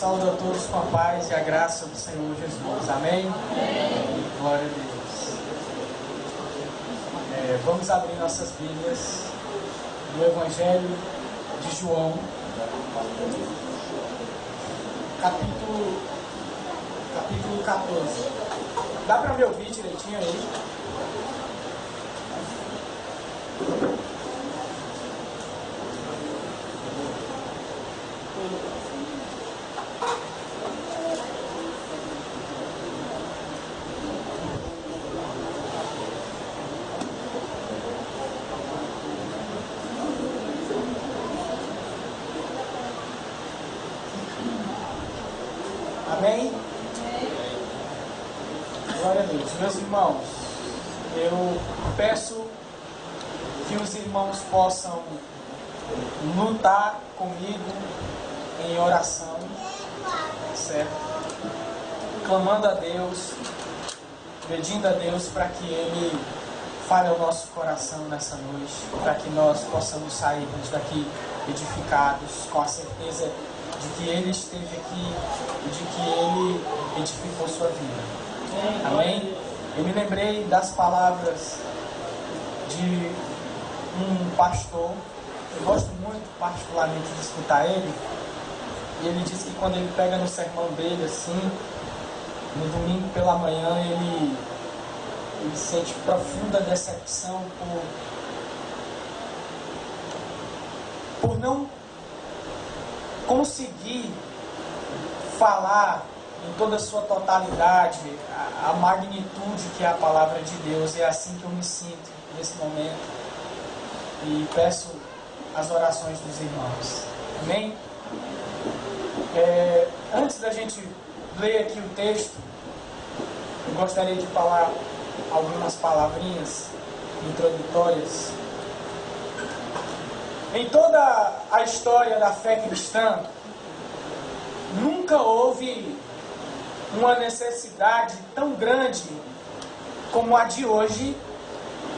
Saúdo a todos com a paz e a graça do Senhor Jesus. Amém? Amém. Glória a Deus. Vamos abrir nossas Bíblias no Evangelho de João, capítulo 14. Dá para me ouvir direitinho aí? Amém? Glória a Deus. Meus irmãos, eu peço que os irmãos possam lutar comigo em oração, certo? Clamando a Deus, pedindo a Deus para que Ele fale ao nosso coração nessa noite, para que nós possamos sairmos daqui edificados, com a certeza de que Ele esteve aqui e de que Ele edificou sua vida. Amém? Eu me lembrei das palavras de um pastor, eu gosto muito particularmente de escutar ele, e ele diz que quando ele pega no sermão dele assim, no domingo pela manhã, ele sente profunda decepção por não conseguir falar em toda a sua totalidade a magnitude que é a palavra de Deus. É assim que eu me sinto nesse momento, e peço as orações dos irmãos. Amém? Antes da gente ler aqui o texto, eu gostaria de falar algumas palavrinhas introdutórias. Em toda a história da fé cristã, nunca houve uma necessidade tão grande como a de hoje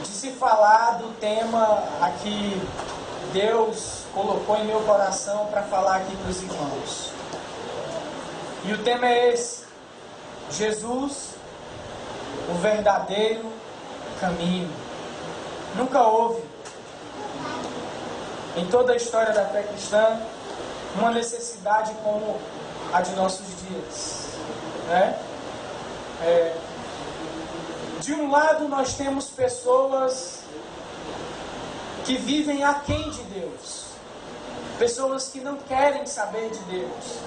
de se falar do tema a que Deus colocou em meu coração para falar aqui para os irmãos. E o tema é esse: Jesus, o verdadeiro caminho. Nunca houve, em toda a história da fé cristã, uma necessidade como a de nossos dias, né? De um lado nós temos pessoas que vivem aquém de Deus, pessoas que não querem saber de Deus,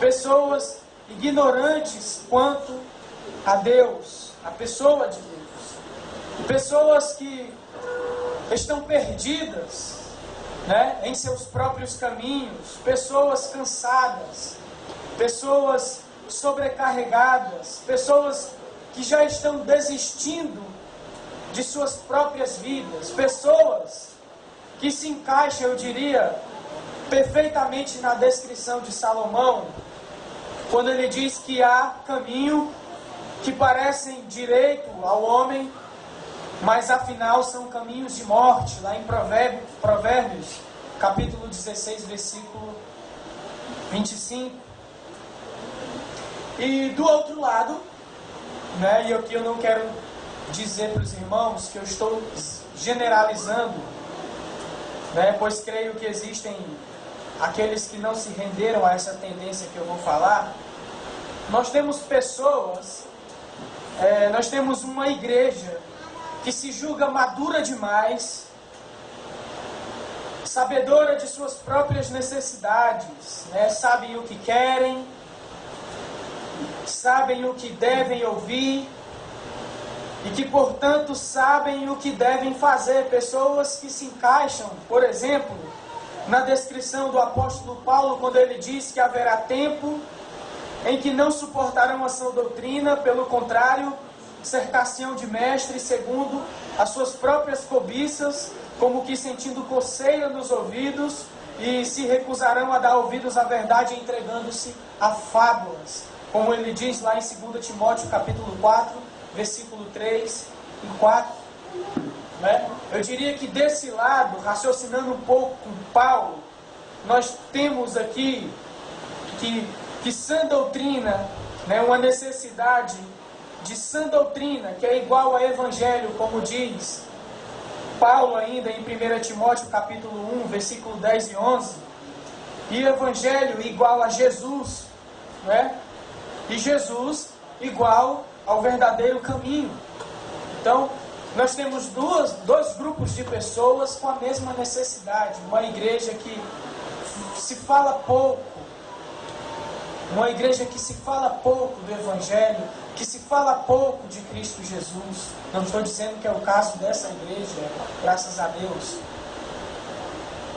pessoas ignorantes quanto a Deus, a pessoa de Deus, pessoas que estão perdidas, né, em seus próprios caminhos, pessoas cansadas, pessoas sobrecarregadas, pessoas que já estão desistindo de suas próprias vidas, pessoas que se encaixam, eu diria, perfeitamente na descrição de Salomão, quando ele diz que há caminho que parecem direito ao homem, mas afinal são caminhos de morte, lá em Provérbios, capítulo 16, versículo 25. E do outro lado, né, e aqui eu não quero dizer para os irmãos que eu estou generalizando, né, pois creio que existem aqueles que não se renderam a essa tendência que eu vou falar. Nós temos pessoas, nós temos uma igreja que se julga madura demais, sabedora de suas próprias necessidades, né? Sabem o que querem, sabem o que devem ouvir, e que, portanto, sabem o que devem fazer. Pessoas que se encaixam, por exemplo, na descrição do apóstolo Paulo, quando ele diz que haverá tempo em que não suportarão a sã doutrina, pelo contrário, cercar-se-ão de mestres segundo as suas próprias cobiças, como que sentindo coceira nos ouvidos, e se recusarão a dar ouvidos à verdade, entregando-se a fábulas, como ele diz lá em 2 Timóteo capítulo 4, versículo 3 e 4. Né? Eu diria que desse lado, raciocinando um pouco com Paulo, nós temos aqui que que sã doutrina, né, uma necessidade de sã doutrina, que é igual a evangelho, como diz Paulo ainda em 1 Timóteo capítulo 1, versículo 10 e 11, e evangelho igual a Jesus, né? E Jesus igual ao verdadeiro caminho. Então, nós temos dois grupos de pessoas com a mesma necessidade. Uma igreja que se fala pouco, uma igreja que se fala pouco do evangelho, que se fala pouco de Cristo Jesus. Não estou dizendo que é o caso dessa igreja, graças a Deus.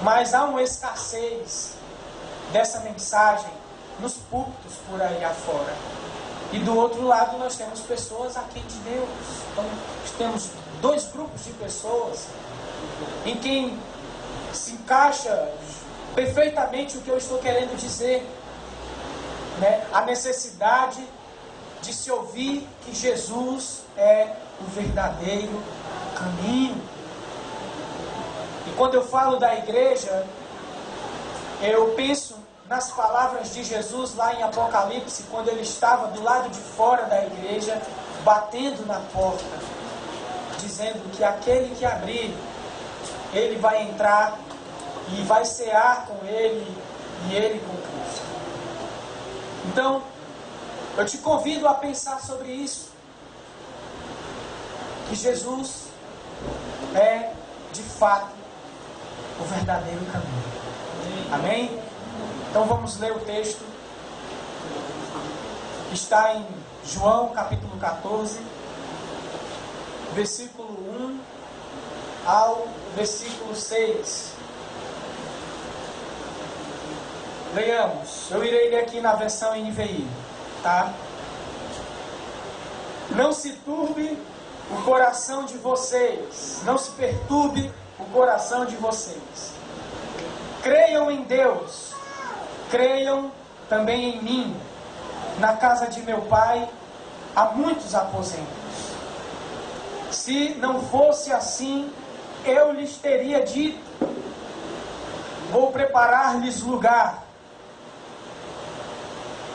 Mas há uma escassez dessa mensagem nos púlpitos por aí afora. E do outro lado nós temos pessoas aquém de Deus. Então temos dois grupos de pessoas em quem se encaixa perfeitamente o que eu estou querendo dizer, né? A necessidade de se ouvir que Jesus é o verdadeiro caminho. E quando eu falo da igreja, eu penso nas palavras de Jesus lá em Apocalipse, quando ele estava do lado de fora da igreja, batendo na porta, dizendo que aquele que abrir, ele vai entrar e vai cear com ele e ele com Cristo. Então, eu te convido a pensar sobre isso, que Jesus é, de fato, o verdadeiro caminho. Amém? Então vamos ler o texto. Está em João capítulo 14, versículo 1 ao versículo 6. Leiamos. Eu irei ler aqui na versão NVI, tá? Não se turbe o coração de vocês, não se perturbe o coração de vocês. Creiam em Deus, creiam também em mim. Na casa de meu pai há muitos aposentos. Se não fosse assim, eu lhes teria dito: vou preparar-lhes lugar.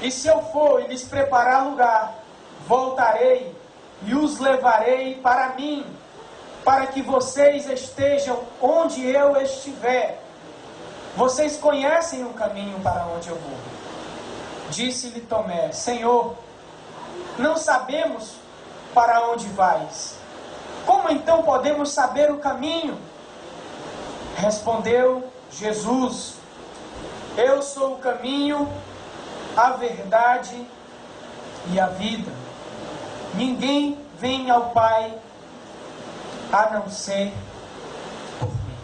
E se eu for e lhes preparar lugar, voltarei e os levarei para mim, para que vocês estejam onde eu estiver. Vocês conhecem o caminho para onde eu vou. Disse-lhe Tomé: Senhor, não sabemos para onde vais. Como então podemos saber o caminho? Respondeu Jesus: Eu sou o caminho, a verdade e a vida. Ninguém vem ao Pai a não ser por mim.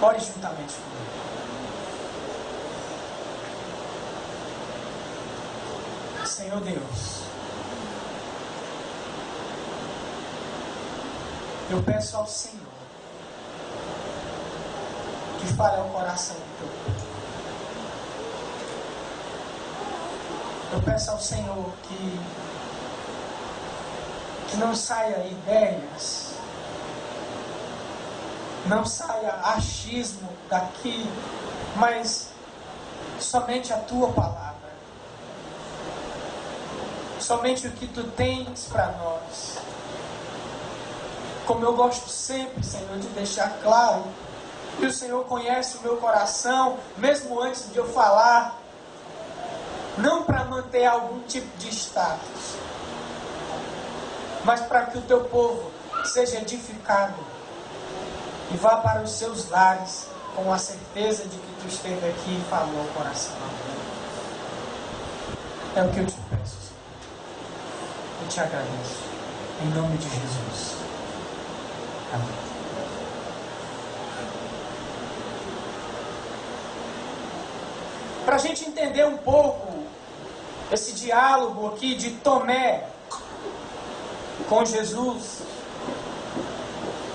Ore juntamente comigo. Senhor Deus, eu peço ao Senhor que fale ao coração do teu povo. Eu peço ao Senhor que não saia ideias, não saia achismo daqui, mas somente a tua palavra, somente o que tu tens para nós. Como eu gosto sempre, Senhor, de deixar claro que o Senhor conhece o meu coração, mesmo antes de eu falar, não para manter algum tipo de status, mas para que o teu povo seja edificado e vá para os seus lares com a certeza de que tu esteve aqui e falou ao coração. É o que eu te peço, Senhor. Eu te agradeço. Em nome de Jesus. Amém. Para a gente entender um pouco esse diálogo aqui de Tomé com Jesus,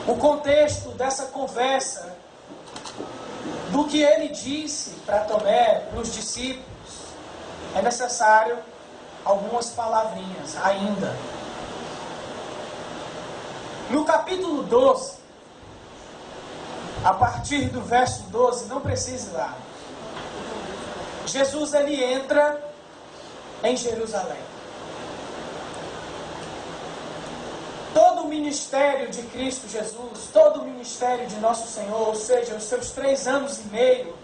o contexto dessa conversa, do que ele disse para Tomé, para os discípulos, é necessário algumas palavrinhas ainda. No capítulo 12, a partir do verso 12, não precisa ir lá. Jesus ele entra em Jerusalém. Todo o ministério de Cristo Jesus, todo o ministério de nosso Senhor, ou seja, os seus 3 anos e meio,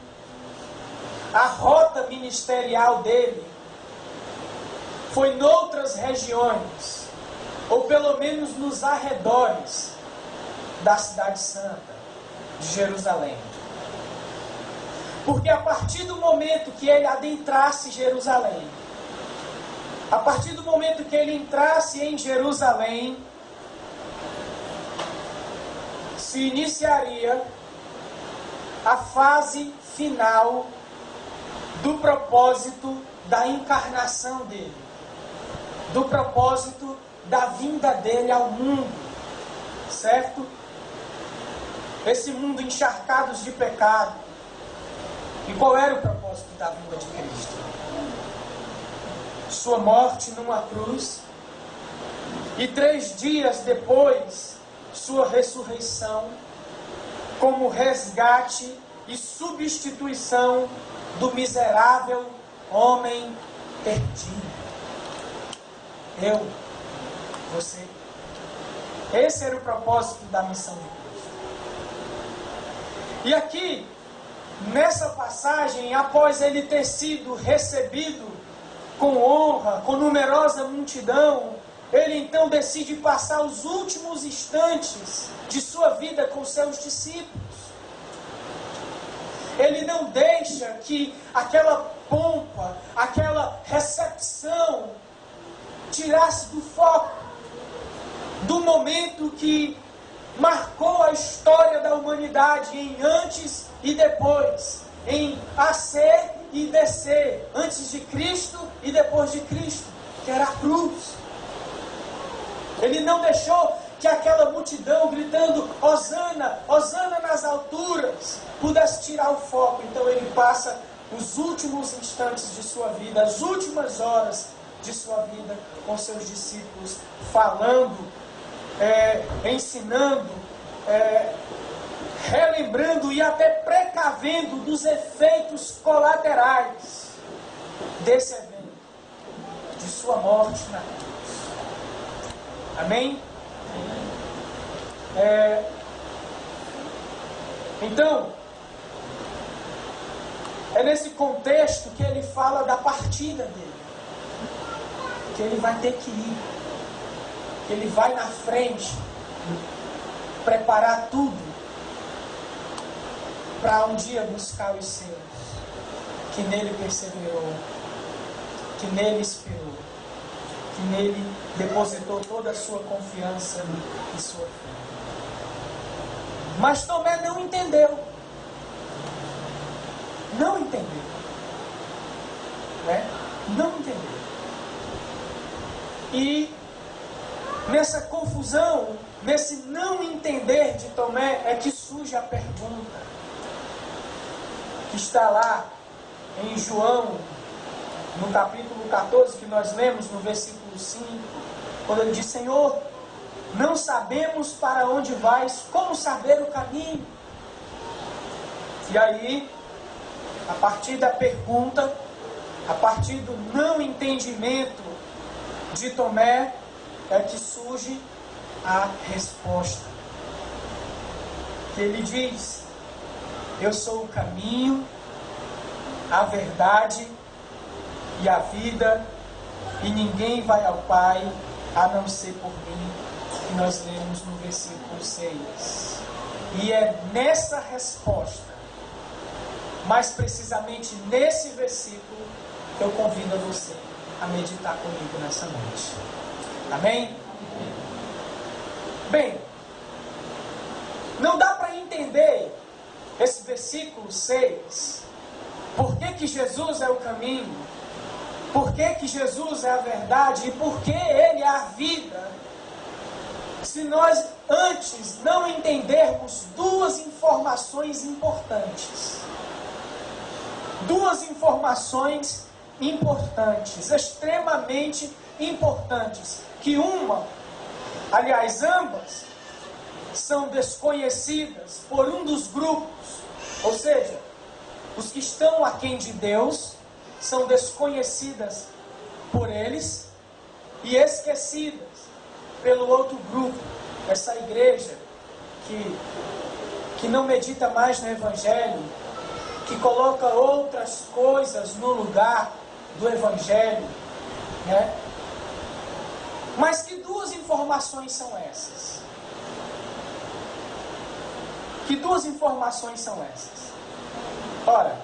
a rota ministerial dele foi noutras regiões, ou pelo menos nos arredores da cidade santa de Jerusalém. Porque a partir do momento que ele adentrasse Jerusalém, a partir do momento que ele entrasse em Jerusalém, se iniciaria a fase final do propósito da encarnação dele, do propósito da vinda dele ao mundo, certo? Esse mundo encharcado de pecado. E qual era o propósito da vinda de Cristo? Sua morte numa cruz, e 3 dias depois, sua ressurreição, como resgate e substituição do miserável homem perdido. Eu, você. Esse era o propósito da missão de Cristo. E aqui, nessa passagem, após ele ter sido recebido com honra, com numerosa multidão, ele então decide passar os últimos instantes de sua vida com seus discípulos. Ele não deixa que aquela pompa, aquela recepção tirasse do foco do momento que marcou a história da humanidade em antes e depois, em AC e DC, antes de Cristo e depois de Cristo, que era a cruz. Ele não deixou que aquela multidão gritando Hosana, Hosana nas alturas, pudesse tirar o foco. Então ele passa os últimos instantes de sua vida, as últimas horas de sua vida com seus discípulos, falando, ensinando, relembrando e até precavendo dos efeitos colaterais desse evento, de sua morte na cruz. Amém? Então, é nesse contexto que ele fala da partida dele, que ele vai ter que ir, que ele vai na frente, preparar tudo para um dia buscar os seus, que nele perseverou, que nele esperou, que nele depositou toda a sua confiança e sua fé. Mas Tomé não entendeu. Não entendeu. Não entendeu. E nessa confusão, nesse não entender de Tomé, é que surge a pergunta que está lá em João, no capítulo 14, que nós lemos no versículo 5, quando ele diz: Senhor, não sabemos para onde vais, como saber o caminho? E aí, a partir da pergunta, a partir do não entendimento de Tomé, é que surge a resposta. Que ele diz: eu sou o caminho, a verdade e a vida, e ninguém vai ao Pai a não ser por mim, que nós lemos no versículo 6. E é nessa resposta, mais precisamente nesse versículo, que eu convido a você a meditar comigo nessa noite. Amém? Bem, não dá para entender esse versículo 6, por que Jesus é o caminho, por que Jesus é a verdade e por que Ele é a vida, se nós antes não entendermos duas informações importantes. Duas informações importantes, extremamente importantes, que ambas, são desconhecidas por um dos grupos, ou seja, os que estão aquém de Deus, são desconhecidas por eles e esquecidas pelo outro grupo, essa igreja que não medita mais no Evangelho, que coloca outras coisas no lugar do Evangelho, né? Mas que duas informações são essas? Que duas informações são essas? Ora,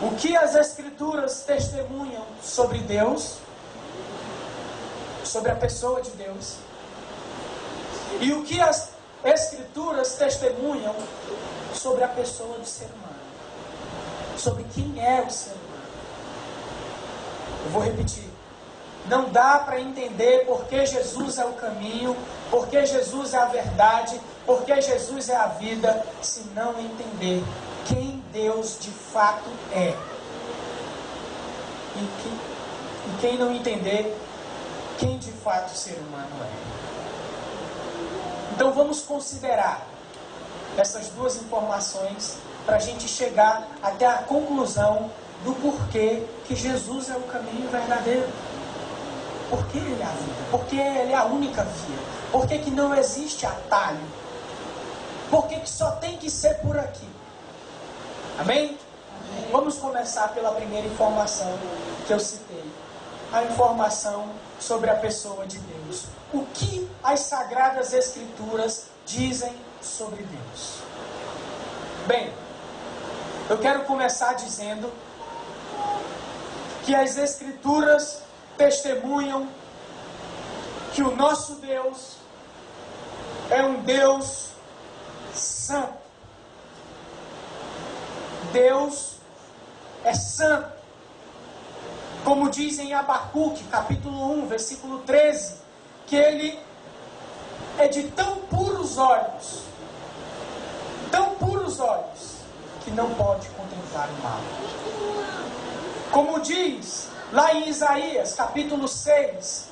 o que as Escrituras testemunham sobre Deus, sobre a pessoa de Deus, e o que as Escrituras testemunham sobre a pessoa do ser humano, sobre quem é o ser humano. Eu vou repetir. Não dá para entender porque Jesus é o caminho, porque Jesus é a verdade, porque Jesus é a vida, se não entender quem Deus de fato é. E quem não entender quem de fato o ser humano é. Então vamos considerar essas duas informações para a gente chegar até a conclusão do porquê que Jesus é o caminho verdadeiro. Por que Ele é a vida? Porque Ele é a única via. Por que não existe atalho? Por que só tem que ser por aqui? Amém? Amém? Vamos começar pela primeira informação que eu citei. A informação sobre a pessoa de Deus. O que as Sagradas Escrituras dizem sobre Deus? Bem, eu quero começar dizendo que as Escrituras testemunham que o nosso Deus é um Deus santo. Deus é santo. Como diz em Abacuque, capítulo 1, versículo 13, que Ele é de tão puros olhos, que não pode contemplar o mal. Como diz lá em Isaías, capítulo 6,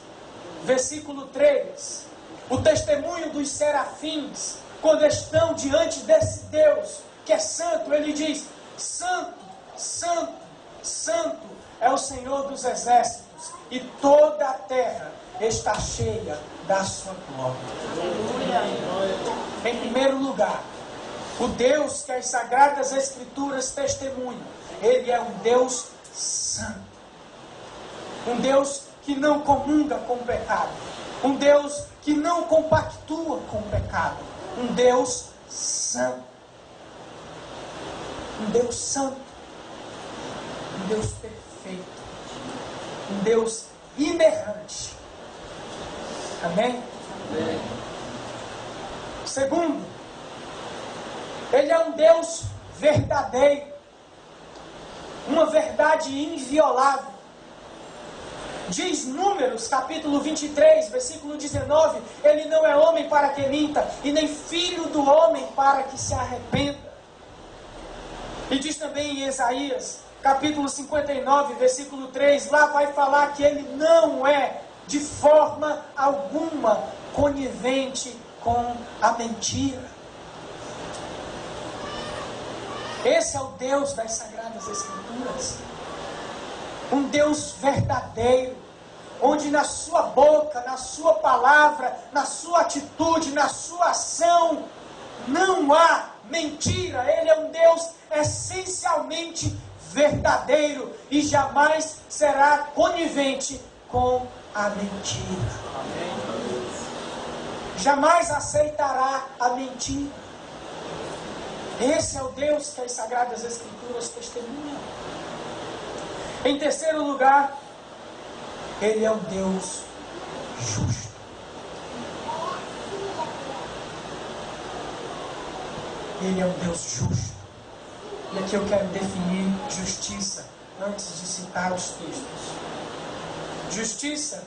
versículo 3, o testemunho dos serafins, quando estão diante desse Deus que é santo, ele diz: santo, santo, santo é o Senhor dos exércitos, e toda a terra está cheia da sua glória. Em primeiro lugar, o Deus que as Sagradas Escrituras testemunham, Ele é um Deus santo. Um Deus que não comunga com o pecado. Um Deus que não compactua com o pecado. Um Deus santo. Um Deus santo. Um Deus perfeito. Um Deus inerrante. Amém? Amém. Segundo, Ele é um Deus verdadeiro. Uma verdade inviolável. Diz Números, capítulo 23, versículo 19, Ele não é homem para que minta, e nem filho do homem para que se arrependa. E diz também em Isaías, capítulo 59, versículo 3, lá vai falar que Ele não é de forma alguma conivente com a mentira. Esse é o Deus das Sagradas Escrituras. Um Deus verdadeiro, onde na sua boca, na sua palavra, na sua atitude, na sua ação, não há mentira. Ele é um Deus essencialmente verdadeiro e jamais será conivente com a mentira. Amém. Jamais aceitará a mentira. Esse é o Deus que as Sagradas Escrituras testemunham. Em terceiro lugar, Ele é um Deus justo. Ele é um Deus justo. E aqui eu quero definir justiça antes de citar os textos. Justiça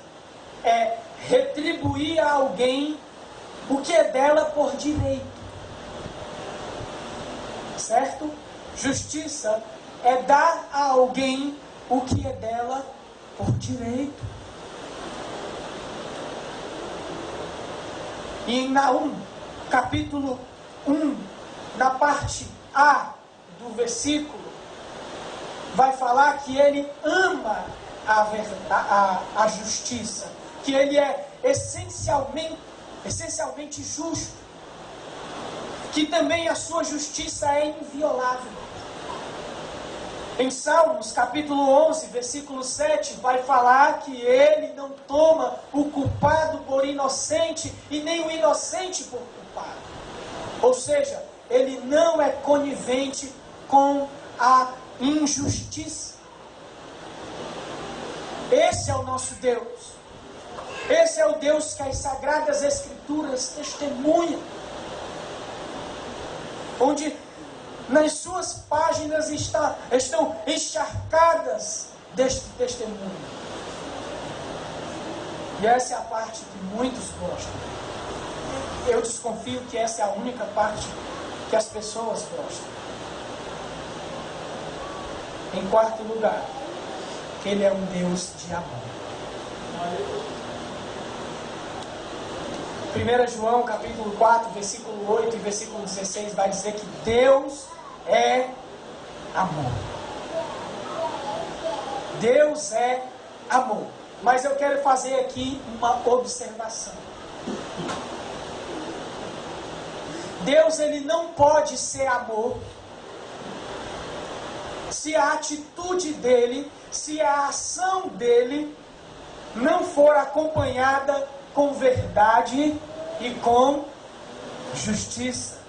é retribuir a alguém o que é dela por direito. Certo? Justiça é dar a alguém o que é dela por direito. E em Naum, capítulo 1, na parte A do versículo, vai falar que ele ama a justiça, que ele é essencialmente justo, que também a sua justiça é inviolável. Em Salmos, capítulo 11, versículo 7, vai falar que ele não toma o culpado por inocente e nem o inocente por culpado. Ou seja, ele não é conivente com a injustiça. Esse é o nosso Deus. Esse é o Deus que as Sagradas Escrituras testemunham. Onde nas suas páginas estão encharcadas deste testemunho. E essa é a parte que muitos gostam. Eu desconfio que essa é a única parte que as pessoas gostam. Em quarto lugar, que Ele é um Deus de amor. 1 João capítulo 4, versículo 8 e versículo 16 vai dizer que Deus é amor. Deus é amor. Mas eu quero fazer aqui uma observação. Deus, ele não pode ser amor se a atitude dele, se a ação dele não for acompanhada com verdade e com justiça.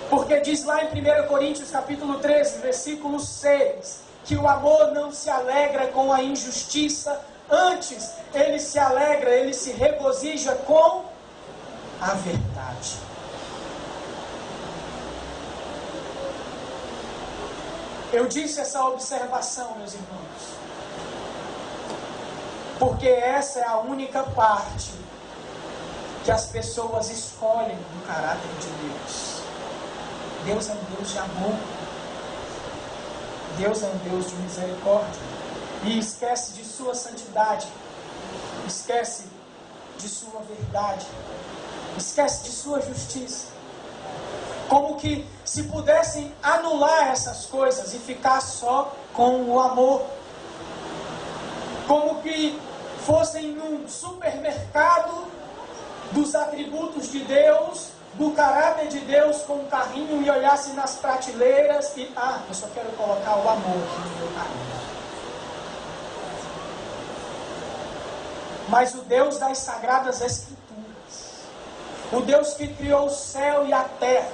Porque diz lá em 1 Coríntios capítulo 13, versículo 6, que o amor não se alegra com a injustiça, antes ele se alegra, ele se regozija com a verdade. Eu disse essa observação, meus irmãos, porque essa é a única parte que as pessoas escolhem do caráter de Deus. Deus é um Deus de amor. Deus é um Deus de misericórdia. E esquece de sua santidade. Esquece de sua verdade. Esquece de sua justiça. Como que se pudessem anular essas coisas e ficar só com o amor. Como que fossem num supermercado dos atributos de Deus, do caráter de Deus, com um carrinho e olhassem nas prateleiras e, eu só quero colocar o amor aqui no meu carrinho. Mas o Deus das Sagradas Escrituras, o Deus que criou o céu e a terra,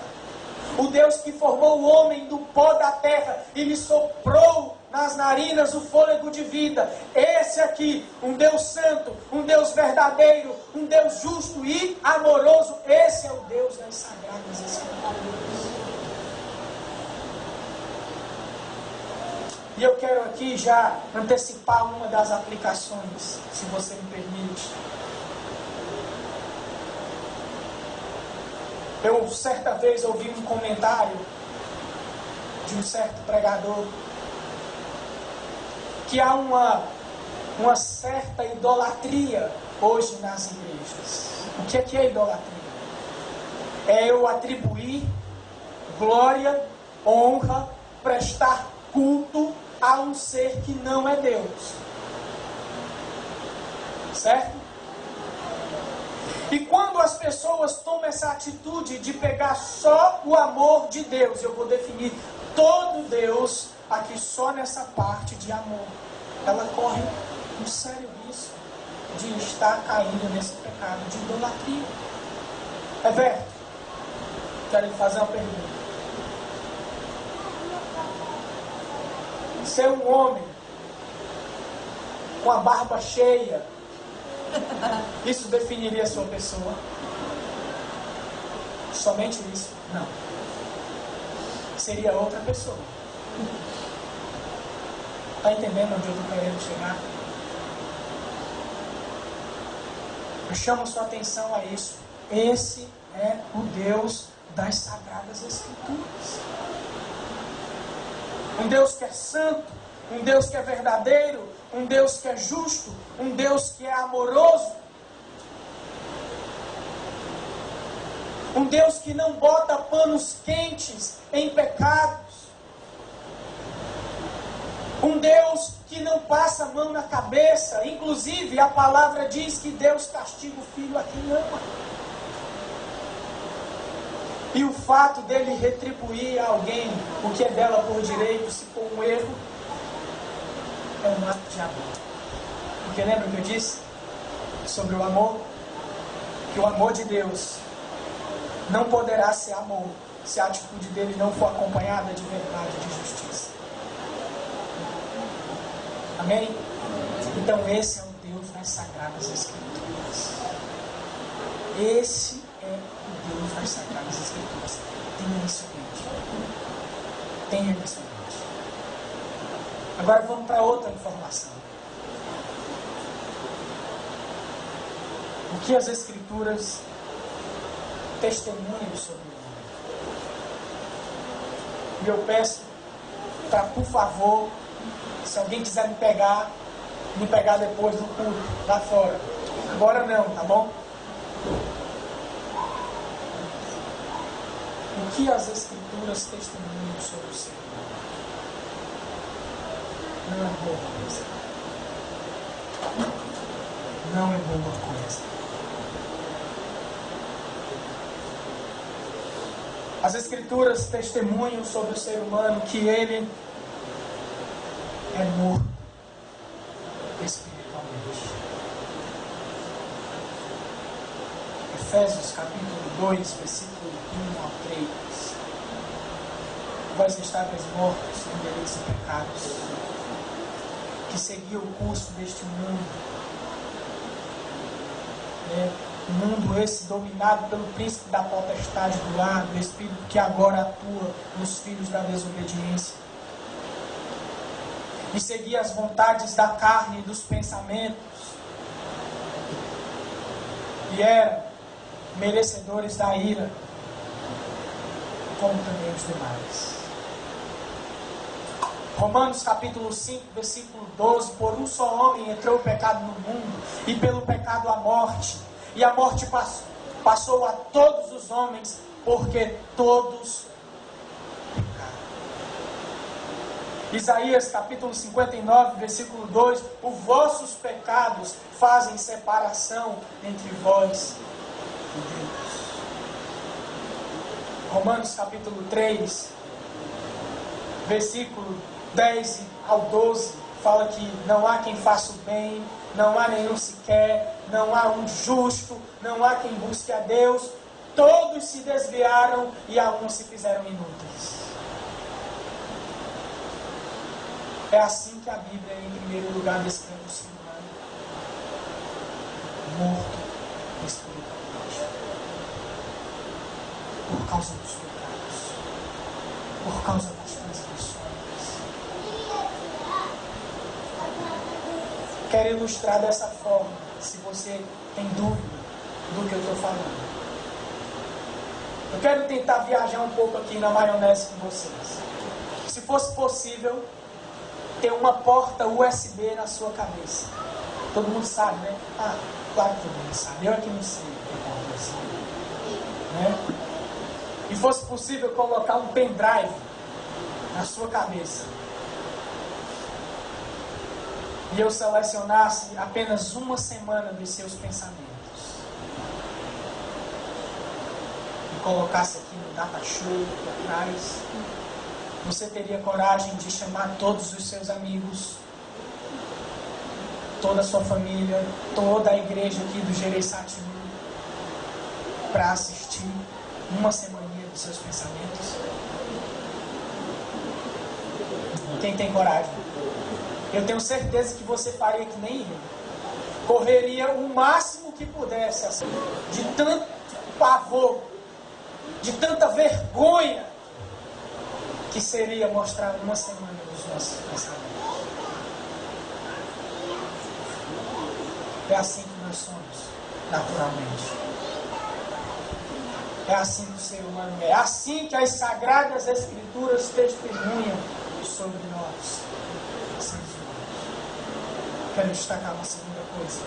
o Deus que formou o homem do pó da terra e lhe soprou nas narinas o fôlego de vida, esse aqui, um Deus santo, um Deus verdadeiro, um Deus justo e amoroso, esse é o Deus das Sagradas Escrituras. E eu quero aqui já antecipar uma das aplicações, se você me permite. Eu certa vez ouvi um comentário de um certo pregador que há uma certa idolatria hoje nas igrejas. O que é idolatria? É eu atribuir glória, honra, prestar culto a um ser que não é Deus. Certo? E quando as pessoas tomam essa atitude de pegar só o amor de Deus, eu vou definir todo Deus aqui só nessa parte de amor, ela corre um sério risco de estar caindo nesse pecado de idolatria. Everton, quero lhe fazer uma pergunta. Ser um homem com a barba cheia, isso definiria a sua pessoa? Somente isso? Não. Seria outra pessoa. Está entendendo onde eu estou querendo chegar? Eu chamo sua atenção a isso. Esse é o Deus das Sagradas Escrituras. Um Deus que é santo, um Deus que é verdadeiro, um Deus que é justo, um Deus que é amoroso. Um Deus que não bota panos quentes em pecados. Um Deus que não passa a mão na cabeça. Inclusive, a palavra diz que Deus castiga o filho a quem ama. E o fato dele retribuir a alguém o que é dela por direito, se for um erro, é um ato de amor. Porque lembra que eu disse sobre o amor? Que o amor de Deus não poderá ser amor se a atitude dele não for acompanhada de verdade e de justiça. Amém? Então esse é o Deus das Sagradas Escrituras. Esse é o Deus das Sagradas Escrituras. Tenha isso em mente. Tenha isso em mente. Agora vamos para outra informação. O que as Escrituras testemunham sobre o homem? E eu peço para, por favor, se alguém quiser me pegar depois do culto, lá fora. Agora não, tá bom? O que as Escrituras testemunham sobre o ser humano? Não é boa coisa. Não é boa coisa. As Escrituras testemunham sobre o ser humano que ele é morto espiritualmente. Efésios capítulo 2, versículo 1 ao 3. Vós estáveis mortos em delitos e pecados, que seguiam o curso deste mundo. O mundo esse dominado pelo príncipe da potestade do ar, do espírito que agora atua nos filhos da desobediência. E seguia as vontades da carne e dos pensamentos. E eram merecedores da ira, como também os demais. Romanos capítulo 5, versículo 12. Por um só homem entrou o pecado no mundo, e pelo pecado a morte. E a morte passou a todos os homens, porque todos pecaram. Isaías capítulo 59, versículo 2. Os vossos pecados fazem separação entre vós e Deus. Romanos capítulo 3, versículo 10 ao 12, fala que não há quem faça o bem, não há nenhum sequer, não há um justo, não há quem busque a Deus, todos se desviaram e a um se fizeram inúteis. É assim que a Bíblia, em primeiro lugar, descreve o ser humano: morto espiritualmente, por causa dos pecados, por causa das transgressões. Quero ilustrar dessa forma, se você tem dúvida do que eu estou falando. Eu quero tentar viajar um pouco aqui na maionese com vocês. Se fosse possível, ter uma porta USB na sua cabeça. Todo mundo sabe, né? Ah, claro que todo mundo sabe. Eu aqui não sei o que é porta USB. Né? E fosse possível colocar um pendrive na sua cabeça. E eu selecionasse apenas uma semana dos seus pensamentos. E colocasse aqui no data show, aqui atrás. Você teria coragem de chamar todos os seus amigos, toda a sua família, toda a igreja aqui do Gereissati para assistir uma semaninha dos seus pensamentos? Quem tem coragem? Eu tenho certeza que você faria que nem eu. Correria o máximo que pudesse, assim, de tanto pavor, de tanta vergonha que seria mostrar uma semana dos nossos pensamentos. É assim que nós somos, naturalmente. É assim que o ser humano é. É assim que as Sagradas Escrituras testemunham sobre nós, seres humanos. Quero destacar uma segunda coisa.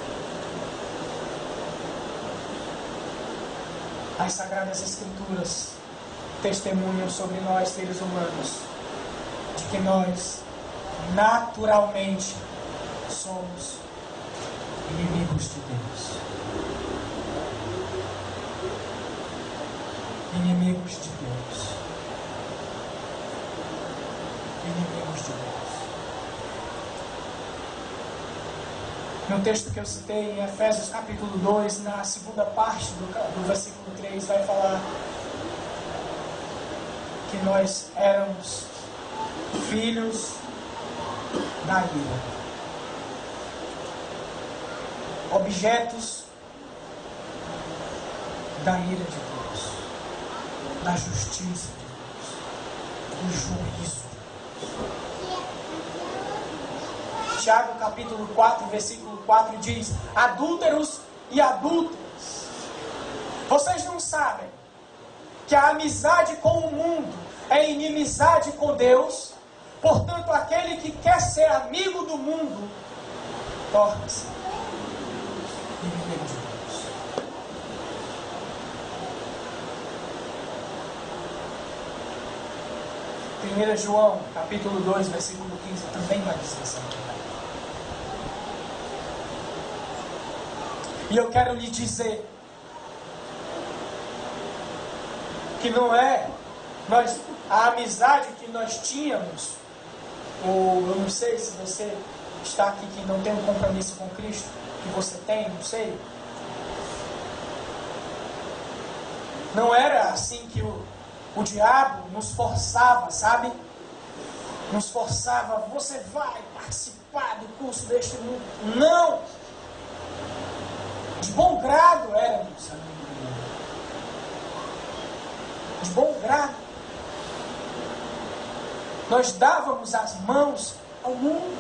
As Sagradas Escrituras testemunham sobre nós, seres humanos, de que nós naturalmente somos inimigos de Deus. Inimigos de Deus. Inimigos de Deus. No texto que eu citei em Efésios capítulo 2, na segunda parte do versículo 3, vai falar que nós éramos filhos da ira, objetos da ira de Deus, da justiça de Deus, do juízo de Deus. Tiago capítulo 4, versículo 4 diz: adúlteros e adúlteras, vocês não sabem que a amizade com o mundo é inimizade com Deus? Portanto, aquele que quer ser amigo do mundo torna-se inimigo de Deus. 1 João, capítulo 2, versículo 15, também vai dizer isso aqui. E eu quero lhe dizer que não é a amizade que nós tínhamos, ou eu não sei se você está aqui que não tem um compromisso com Cristo, que você tem, não sei. Não era assim que o diabo nos forçava, sabe? Nos forçava, você vai participar do curso deste mundo. Não! De bom grado éramos amigos dele. De bom grado. Nós dávamos as mãos ao mundo.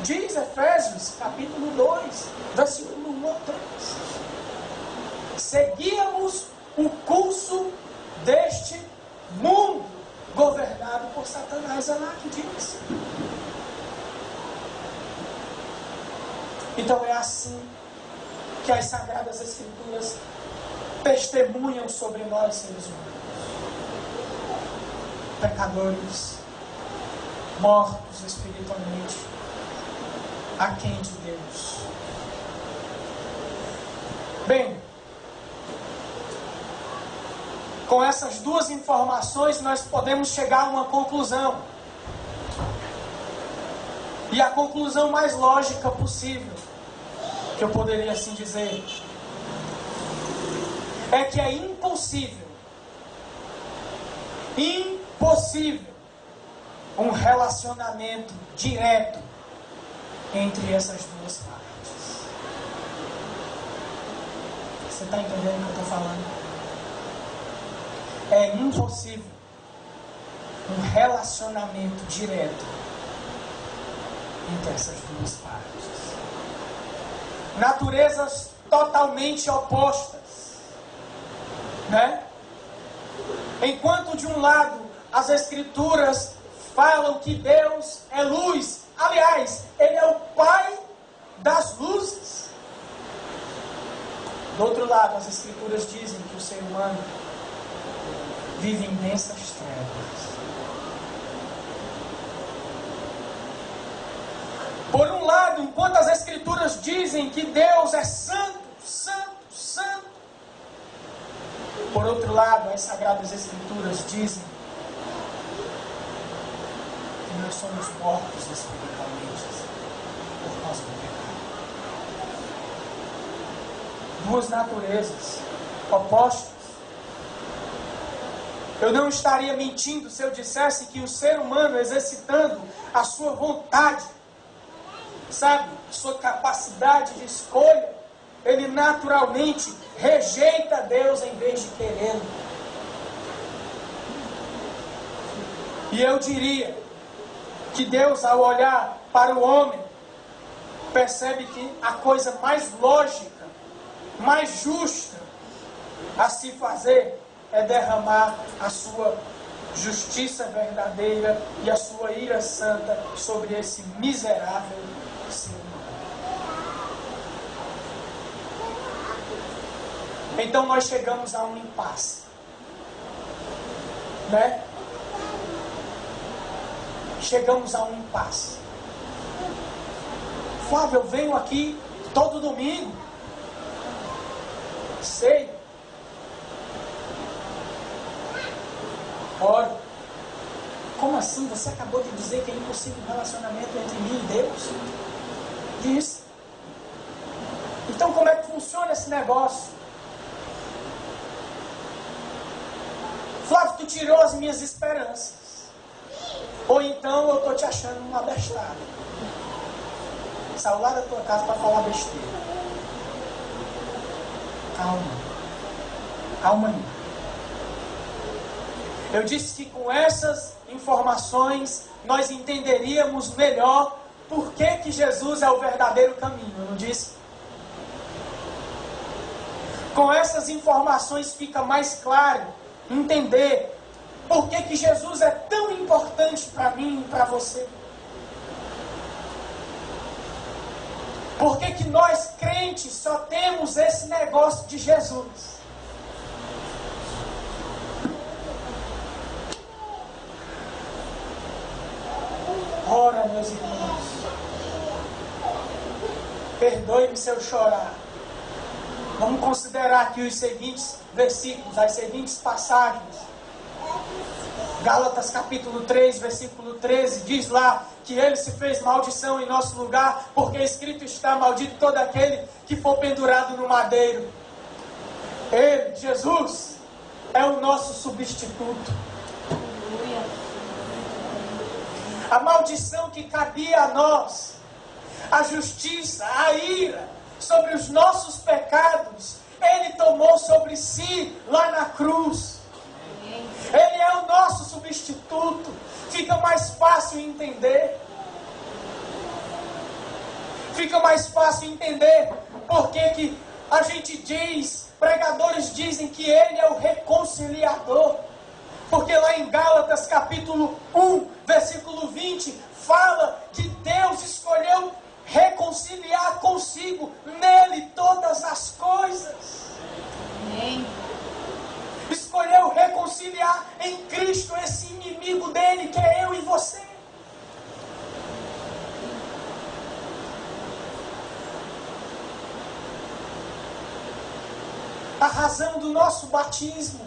Diz Efésios, capítulo 2, versículo 1 a 3. Seguíamos o curso deste mundo, governado por Satanás, é lá que diz. Então é assim que as Sagradas Escrituras testemunham sobre nós, seres humanos. Pecadores, mortos espiritualmente, aquém de Deus. Bem, com essas duas informações nós podemos chegar a uma conclusão. E a conclusão mais lógica possível, que eu poderia assim dizer, é que é impossível um relacionamento direto entre essas duas partes. Você está entendendo o que eu estou falando? É impossível um relacionamento direto entre essas duas partes. Naturezas totalmente opostas, né? Enquanto de um lado as Escrituras falam que Deus é luz, aliás, Ele é o Pai das luzes. Do outro lado, as Escrituras dizem que o ser humano vive em densas trevas. Por um lado, enquanto as Escrituras dizem que Deus é santo, santo, santo, por outro lado, as Sagradas Escrituras dizem que nós somos mortos espiritualmente por causa do pecado. Duas naturezas opostas. Eu não estaria mentindo se eu dissesse que o ser humano, exercitando a sua vontade, sabe, sua capacidade de escolha, ele naturalmente rejeita Deus em vez de querê-lo. E eu diria que Deus, ao olhar para o homem, percebe que a coisa mais lógica, mais justa a se fazer é derramar a sua justiça verdadeira e a sua ira santa sobre esse miserável ser humano. Então nós chegamos a um impasse, né? Chegamos a um impasse. Flávio, eu venho aqui todo domingo. Sei. Ora, como assim? Você acabou de dizer que é impossível um relacionamento entre mim e Deus? Disse. Então como é que funciona esse negócio? Flávio, tu tirou as minhas esperanças. Ou então eu estou te achando um abestado. Saiu lá da tua casa para falar besteira. Calma. Calma aí. Eu disse que com essas informações nós entenderíamos melhor por que Jesus é o verdadeiro caminho, eu não disse? Com essas informações fica mais claro entender por que Jesus é tão importante para mim e para você. Por que nós crentes só temos esse negócio de Jesus? Ora, meus irmãos, perdoe-me se eu chorar. Vamos considerar aqui os seguintes versículos, as seguintes passagens. Gálatas capítulo 3, versículo 13, diz lá que ele se fez maldição em nosso lugar, porque escrito está: maldito todo aquele que for pendurado no madeiro. Ele, Jesus, é o nosso substituto. A maldição que cabia a nós, a justiça, a ira sobre os nossos pecados, ele tomou sobre si lá na cruz. Ele é o nosso substituto. Fica mais fácil entender. Fica mais fácil entender porque que a gente diz, pregadores dizem que ele é o reconciliador. Porque lá em Gálatas capítulo 1, versículo 20, fala que Deus escolheu reconciliar consigo nele todas as coisas. Amém. Escolheu reconciliar em Cristo esse inimigo dele, que é eu e você. A razão do nosso batismo.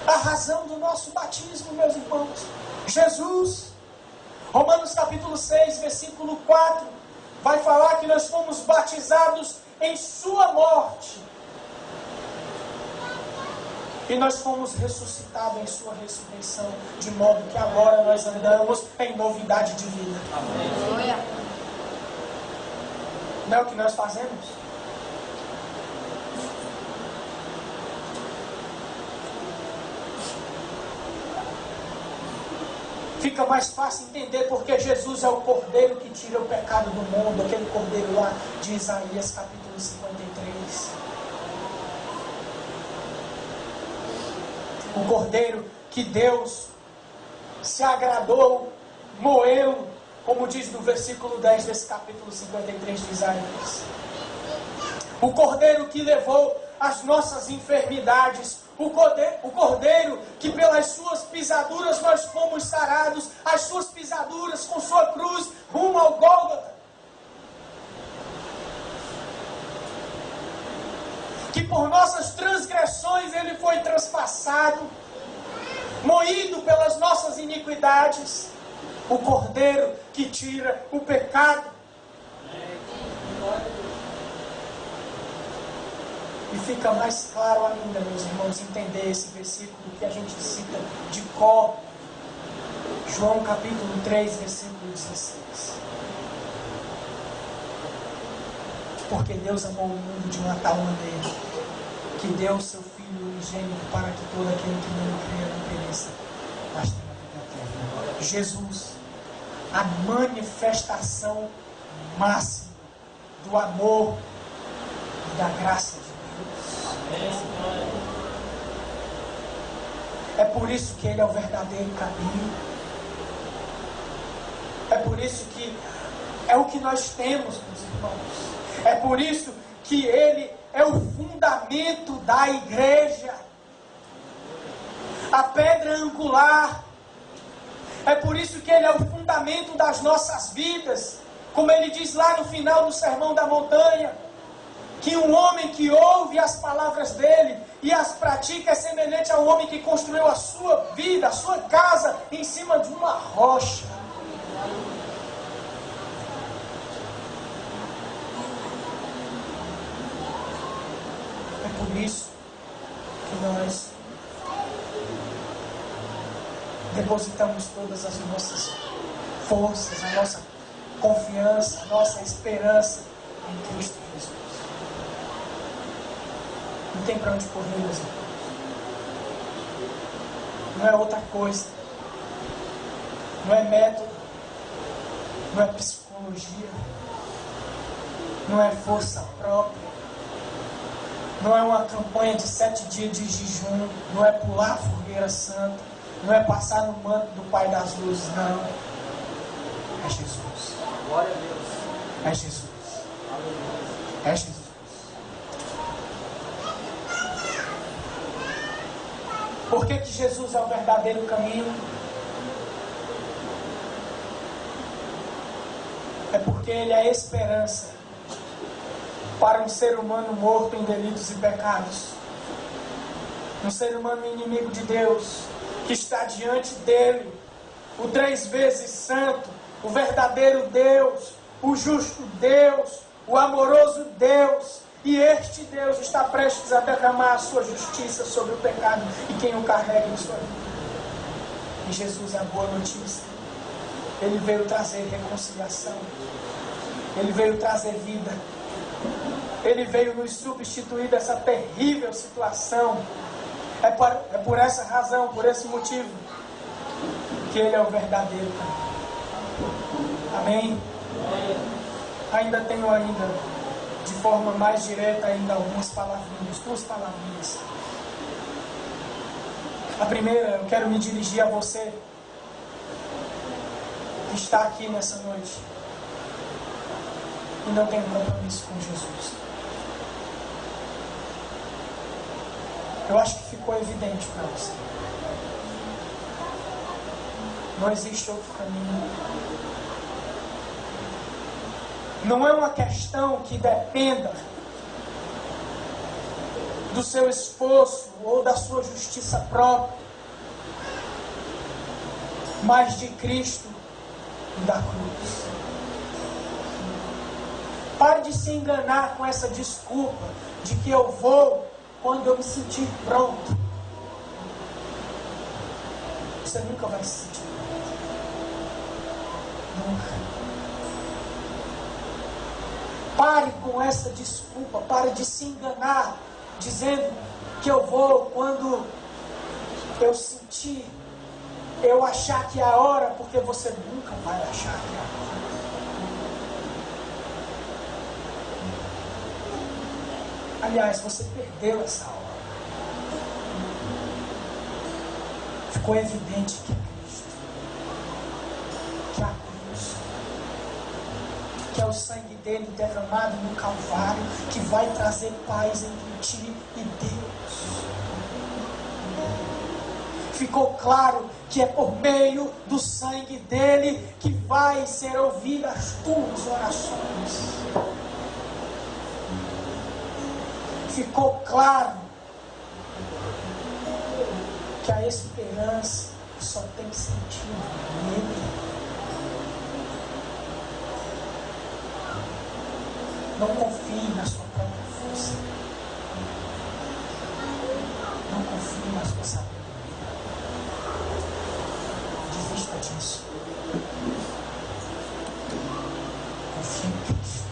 A razão do nosso batismo, meus irmãos. Jesus. Romanos capítulo 6, versículo 4. Vai falar que nós fomos batizados em sua morte. E nós fomos ressuscitados em sua ressurreição, de modo que agora nós andamos em novidade de vida. Amém. Não é o que nós fazemos? Fica mais fácil entender porque Jesus é o Cordeiro que tira o pecado do mundo, aquele Cordeiro lá de Isaías capítulo 53. O Cordeiro que Deus se agradou, moeu, como diz no versículo 10 desse capítulo 53 de Isaías. O Cordeiro que levou as nossas enfermidades. O Cordeiro que pelas suas pisaduras nós fomos sarados. As suas pisaduras com sua cruz rumo ao Gólgota. Que por nossas transgressões ele foi transpassado, moído pelas nossas iniquidades. O Cordeiro que tira o pecado. E fica mais claro ainda, meus irmãos, entender esse versículo que a gente cita de cor. João capítulo 3, versículo 16. Porque Deus amou o mundo de uma tal maneira que deu o seu Filho unigênito para que todo aquele que nele creia não pereça, mas tenha a vida eterna. Jesus, a manifestação máxima do amor e da graça de Deus. É por isso que ele é o verdadeiro caminho. É por isso que é o que nós temos, meus irmãos. É por isso que ele é o fundamento da igreja. A pedra angular. É por isso que Ele é o fundamento das nossas vidas. Como Ele diz lá no final do Sermão da Montanha, que um homem que ouve as palavras dele e as pratica é semelhante a um homem que construiu a sua vida, a sua casa, em cima de uma rocha. É por isso que nós depositamos todas as nossas forças, a nossa confiança, a nossa esperança em Cristo Jesus. Não tem para onde correr, meus irmãos. Não é outra coisa. Não é método. Não é psicologia. Não é força própria. Não é uma campanha de 7 dias de jejum. Não é pular a fogueira santa. Não é passar no manto do Pai das Luzes. Não. É Jesus. Glória a Deus. É Jesus. É Jesus. Por que Jesus é o verdadeiro caminho? É porque Ele é a esperança para um ser humano morto em delitos e pecados. Um ser humano inimigo de Deus, que está diante dEle, o 3 vezes santo, o verdadeiro Deus, o justo Deus, o amoroso Deus. E este Deus está prestes a derramar a sua justiça sobre o pecado e quem o carrega em sua vida. E Jesus é a boa notícia. Ele veio trazer reconciliação. Ele veio trazer vida. Ele veio nos substituir dessa terrível situação. É por essa razão, por esse motivo, que Ele é o verdadeiro. Amém? Ainda tenho de forma mais direta ainda algumas palavrinhas, 2 palavrinhas. A primeira, eu quero me dirigir a você que está aqui nessa noite e não tem um compromisso com Jesus. Eu acho que ficou evidente para você. Não existe outro caminho. Não é uma questão que dependa do seu esforço ou da sua justiça própria, mas de Cristo e da cruz. Pare de se enganar com essa desculpa de que eu vou quando eu me sentir pronto. Você nunca vai se sentir pronto. Nunca. Pare com essa desculpa, pare de se enganar, dizendo que eu vou quando eu sentir, eu achar que é a hora, porque você nunca vai achar que é a hora. Aliás, você perdeu essa hora. Ficou evidente que é Cristo, que é a cruz, que é o sangue dele derramado no Calvário, que vai trazer paz entre ti e Deus. Ficou claro que é por meio do sangue dele que vai ser ouvidas as tuas orações. Ficou claro que a esperança só tem sentido nele. Não confie na sua própria força. Não confie na sua sabedoria. Desista disso. Confie em Cristo.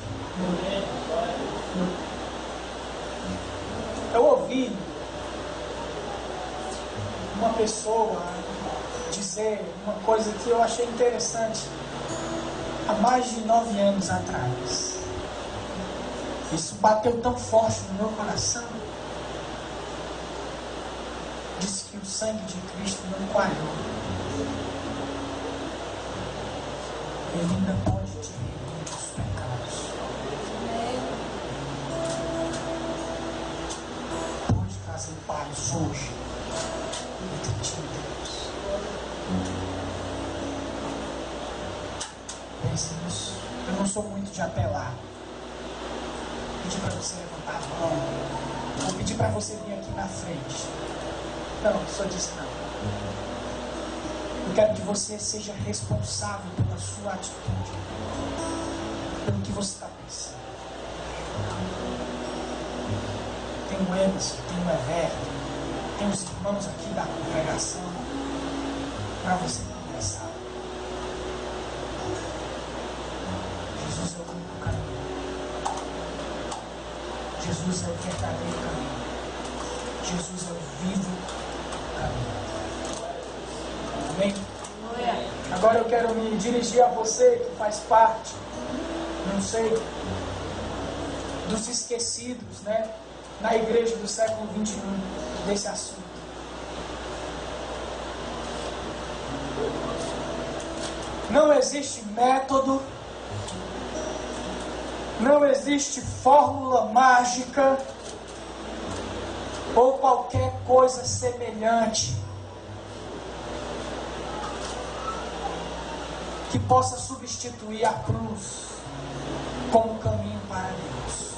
Eu ouvi uma pessoa dizer uma coisa que eu achei interessante há mais de 9 anos atrás. Isso bateu tão forte no meu coração. Disse que o sangue de Cristo não coalhou. Ele ainda pode te remir dos pecados. Pode trazer paz hoje entre ti e Deus. disso. Eu não sou muito de apelar. Pedir para você levantar a mão. Vou pedir para você vir aqui na frente. Não, só disse não. Eu quero que você seja responsável pela sua atitude. Pelo que você está pensando. Tem o Emerson, tem o Everton, tem os irmãos aqui da congregação. Para você conversar. Jesus é o único caminho. Jesus é o verdadeiro caminho. Jesus é o vivo caminho. Amém? Agora eu quero me dirigir a você que faz parte, não sei, dos esquecidos, né? Na igreja do século 21, desse assunto. Não existe método, não existe fórmula mágica ou qualquer coisa semelhante que possa substituir a cruz como caminho para Deus.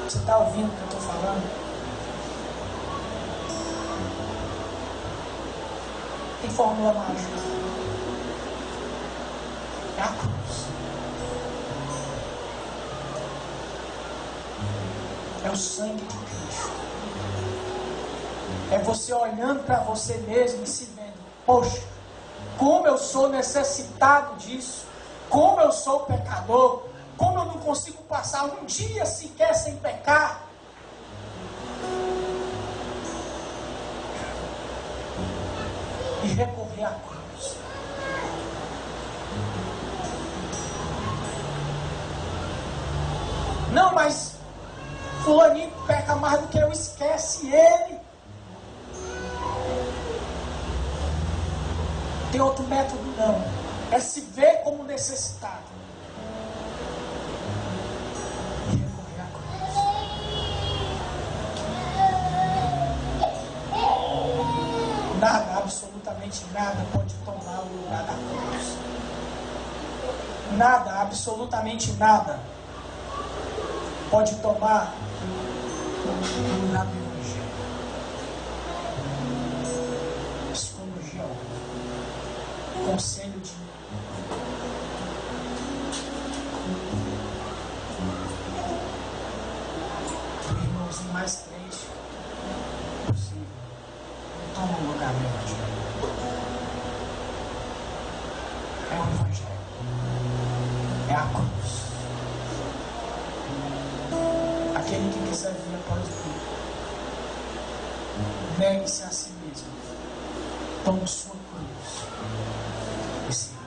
Você está ouvindo o que eu estou falando? Tem fórmula mágica. É a cruz. É o sangue de Cristo. É você olhando para você mesmo e se vendo. Poxa, como eu sou necessitado disso. Como eu sou pecador. Como eu não consigo passar um dia sequer sem pecar. E recorrer à cruz. Não, mas fulaninho peca mais do que eu, esquece ele. Tem outro método não. É se ver como necessitado. E recorrer à cruz. Nada, absolutamente nada pode tomar o lugar da cruz. Nada, absolutamente nada pode tomar o lugar do Evangelho. Psicologia 1. Conselho de do irmãozinho mais crente possível. Toma o lugar do Evangelho. É o Evangelho. É a cruz. Aquele que quiser vir após mim, negue-se a si mesmo. Tome sua cruz. E siga.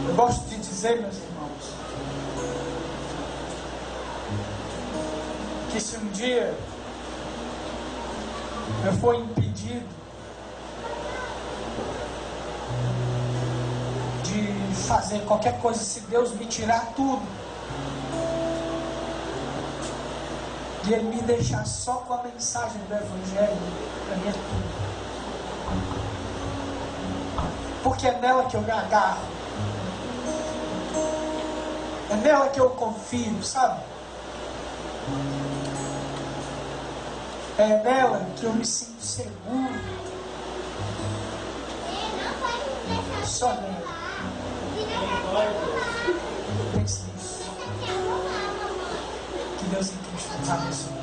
Eu gosto de dizer, meus irmãos, que se um dia eu for impedido de fazer qualquer coisa, se Deus me tirar tudo e Ele me deixar só com a mensagem do Evangelho, para mim é tudo. Porque é nela que eu me agarro, é nela que eu confio, sabe? É nela que eu me sinto seguro. Só nela. Pense nisso. Que Deus em Cristo nos abençoe.